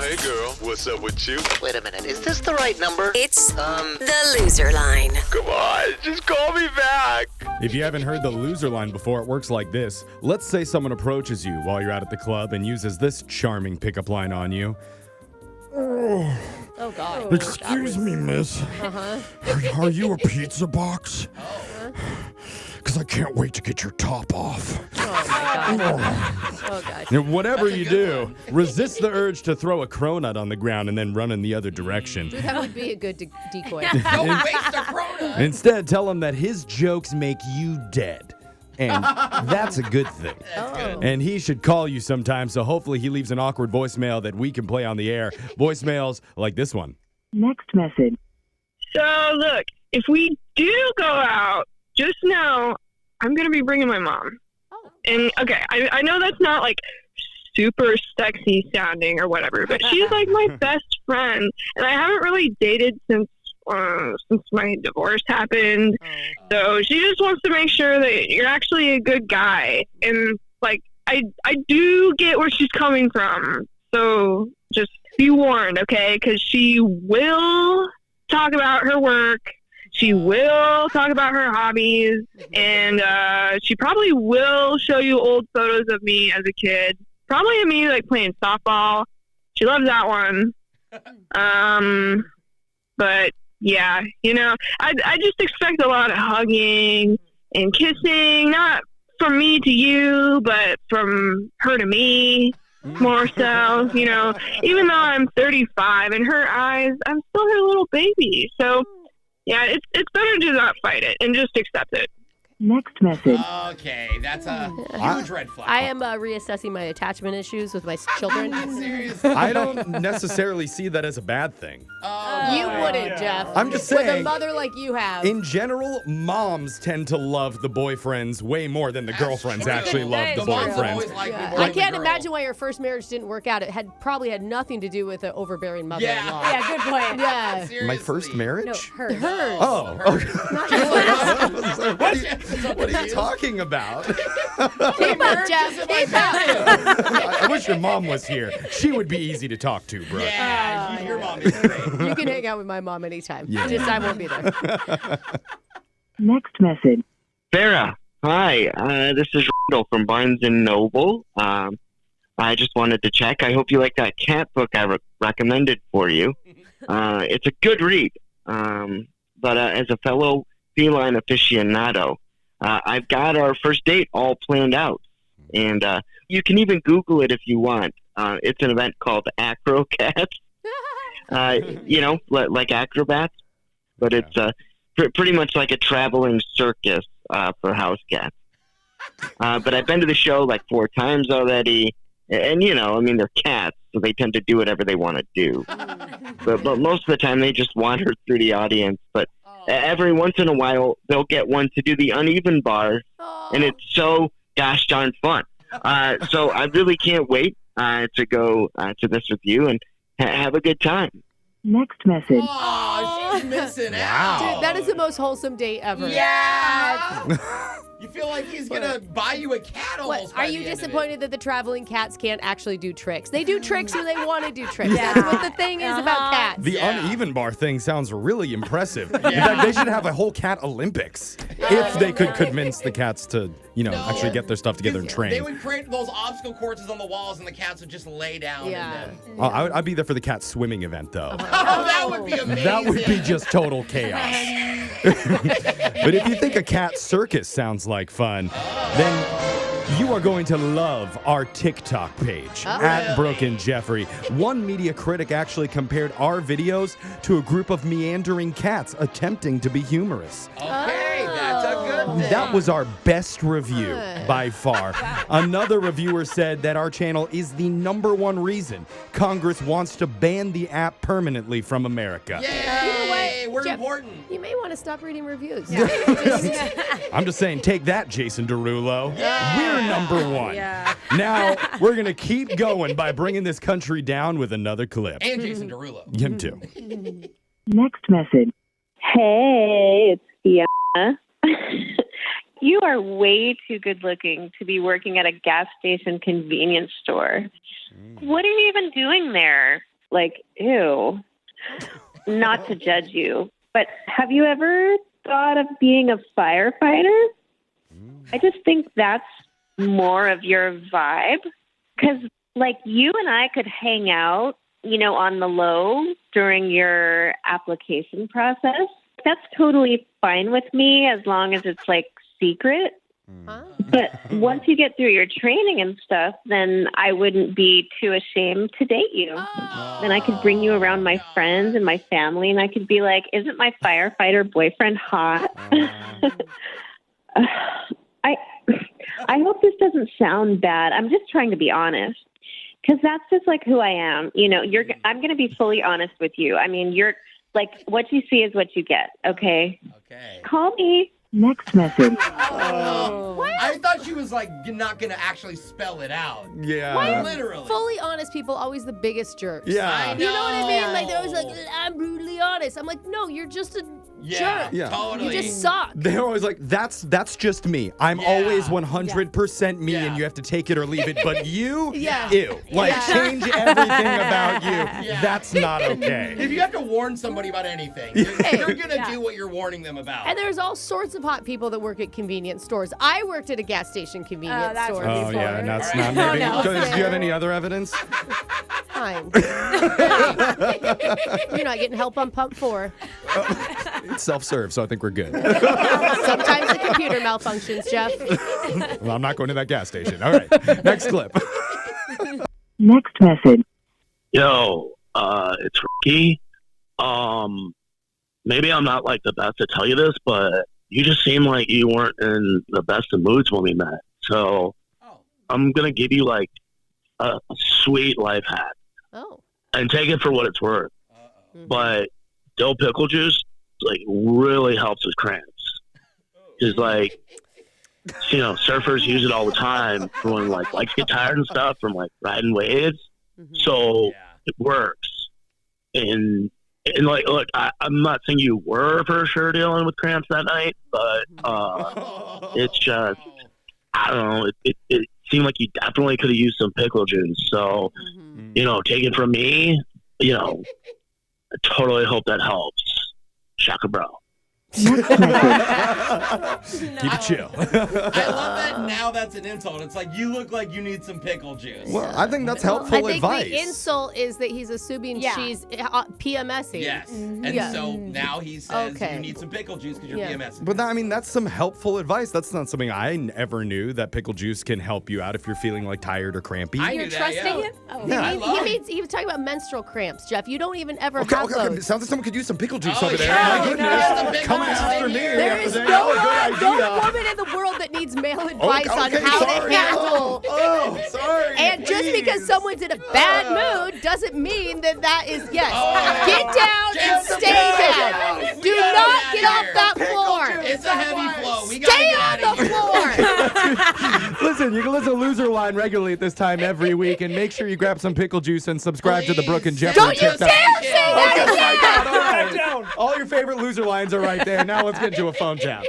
Hey, girl. What's up with you? Wait a minute. Is this the right number? It's the loser line. Come on, just call me back. If you haven't heard the loser line before, it works like this. Let's say someone approaches you while you're out at the club and uses this charming pickup line on you. Oh, God. Excuse me, miss. Are you a pizza box? Because I can't wait to get your top off. Oh, my God. Oh, God. Now, whatever you do, resist the urge to throw a cronut on the ground and then run in the other direction. That would be a good decoy. Don't waste a cronut. Instead, tell him that his jokes make you dead. And that's a good thing. And he should call you sometime, so hopefully he leaves an awkward voicemail that we can play on the air. Voicemails like this one. Next message. So, look, if we do go out, just know I'm going to be bringing my mom. Oh. And, okay, I know that's not, like, super sexy sounding or whatever, but she's, like, my best friend. And I haven't really dated since my divorce happened. So she just wants to make sure that you're actually a good guy. And, like, I do get where she's coming from. So just be warned, okay? Because she will talk about her work. She will talk about her hobbies. And she probably will show you old photos of me as a kid. Probably of me, like, playing softball. She loves that one. But yeah, you know, I just expect a lot of hugging and kissing, not from me to you, but from her to me, more so, you know. Even though I'm 35, in her eyes, I'm still her little baby. So, yeah, it's better to not fight it and just accept it. Next message. Okay, that's a huge red flag. I am reassessing my attachment issues with my children. Seriously. I don't necessarily see that as a bad thing. You wouldn't, Jeff. I'm just With a saying. mother like you have. In general, moms tend to love the boyfriends way more than the girlfriends true. actually love the The moms have boyfriends. always liked me more I than the can't girls. imagine why your first marriage didn't work out. It probably had nothing to do with an overbearing mother-in-law. Yeah. Good point. Yeah. Seriously. My first marriage? No, hers. Hers. Oh, okay. What are you talking about? Keep up, Jeff. Keep up. I wish your mom was here. She would be easy to talk to, bro. Yeah, your mom is great. You can hang out with my mom anytime. Yeah. Just I won't be there. Next message. Farrah, hi. This is Randall from Barnes & Noble. I just wanted to check. I hope you like that cat book I recommended for you. It's a good read. But as a fellow feline aficionado, I've got our first date all planned out. And you can even Google it if you want. It's an event called Acrocats. You know, like acrobats. But it's pretty much like a traveling circus for house cats. But I've been to the show like 4 times already. And, you know, I mean, they're cats, so they tend to do whatever they want to do. But most of the time, they just wander through the audience. But every once in a while, they'll get one to do the uneven bar, and it's so gosh darn fun. So I really can't wait to go to this with you and have a good time. Next message. Oh, she's missing out. Dude, that is the most wholesome date ever. Yeah. You feel like he's going to buy you a cat almost. What, by are you the end of it. disappointed that the traveling cats can't actually do tricks? They do tricks when they want to do tricks. That's what the thing is about cats. The uneven bar thing sounds really impressive. In fact, they should have a whole cat Olympics if they could convince the cats to, you know, actually get their stuff together and train. They would create those obstacle courses on the walls, and the cats would just lay down. Yeah. And then... I'd be there for the cat swimming event, though. Oh, that would be amazing. That would be just total chaos. But if you think a cat circus sounds like fun, then you are going to love our TikTok page at Brooke and Jeffrey. One media critic actually compared our videos to a group of meandering cats attempting to be humorous. Okay, that's a good thing. That was our best review by far. Another reviewer said that our channel is the #1 reason Congress wants to ban the app permanently from America. Yay, we're Jeff, important. You may want to stop reading reviews. I'm just saying, take that, Jason Derulo. We're #1. Yeah. Now, we're going to keep going by bringing this country down with another clip. And Jason Derulo. Him too. Next message. Hey, it's Fiona. You are way too good looking to be working at a gas station convenience store. What are you even doing there? Like, ew. Not to judge you, but have you ever thought of being a firefighter? I just think that's more of your vibe. Because, like, you and I could hang out, on the low during your application process. That's totally fine with me as long as it's, like, secret. But once you get through your training and stuff, then I wouldn't be too ashamed to date you. Then I could bring you around my friends and my family, and I could be like, isn't my firefighter boyfriend hot? I hope this doesn't sound bad. I'm just trying to be honest. Because that's just like who I am. I'm going to be fully honest with you. I mean, you're like, what you see is what you get. Okay. Call me. Next message. I thought she was like not gonna actually spell it out. Yeah. Literally. Fully honest people always the biggest jerks. Yeah. You know what I mean? Like they're always like, I'm brutally honest. I'm like, no, you're just a jerk. Yeah. Totally. You just suck. They're always like, that's just me. I'm always 100% me, and you have to take it or leave it. But you, ew. Like, change everything about you. Yeah. That's not okay. If you have to warn somebody about anything, you're gonna do what you're warning them about. And there's all sorts of hot people that work at convenience stores. I worked at a gas station convenience store Oh, before. yeah, and that's All right. not maybe. No. Do you have any other evidence? Fine. You're not getting help on pump 4. It's self-serve, so I think we're good. Sometimes the computer malfunctions, Jeff. Well, I'm not going to that gas station. All right, next clip. Next message. Yo, it's Ricky. Maybe I'm not like the best to tell you this, but you just seem like you weren't in the best of moods when we met. So I'm gonna give you like a sweet life hack. And take it for what it's worth. But dill pickle juice like really helps with cramps. Because like surfers use it all the time for when like legs get tired and stuff from like riding waves. So it works. And like, look, I'm not saying you were for sure dealing with cramps that night, but it's just, I don't know, it seemed like you definitely could have used some pickle juice. So, take it from me, I totally hope that helps. Shaka bro. Keep it chill. I love that now that's an insult. It's like, you look like you need some pickle juice. Well, I think that's helpful I think advice. the insult is that he's assuming she's PMSing. Yes. And so now he says you need some pickle juice because you're PMSing. But that's some helpful advice. That's not something I ever knew, that pickle juice can help you out if you're feeling like tired or crampy. You're trusting him? He was talking about menstrual cramps, Jeff. You don't even ever have those. It sounds like someone could use some pickle juice over there. yeah. My goodness. Come after me. There is no woman in the world that needs male advice on how to handle. Oh, sorry. And just because someone's in a bad mood doesn't mean that is, yes. Get down and stay down. Do not get off that floor. It's a heavy flow. We Stay on the floor. Listen, you can listen to Loser Line regularly at this time every week, and make sure you grab some pickle juice and subscribe to the Brooke and Jeffrey Don't you TikTok. dare say that again. All right. All your favorite loser lines are right there. Now let's get into a phone tap.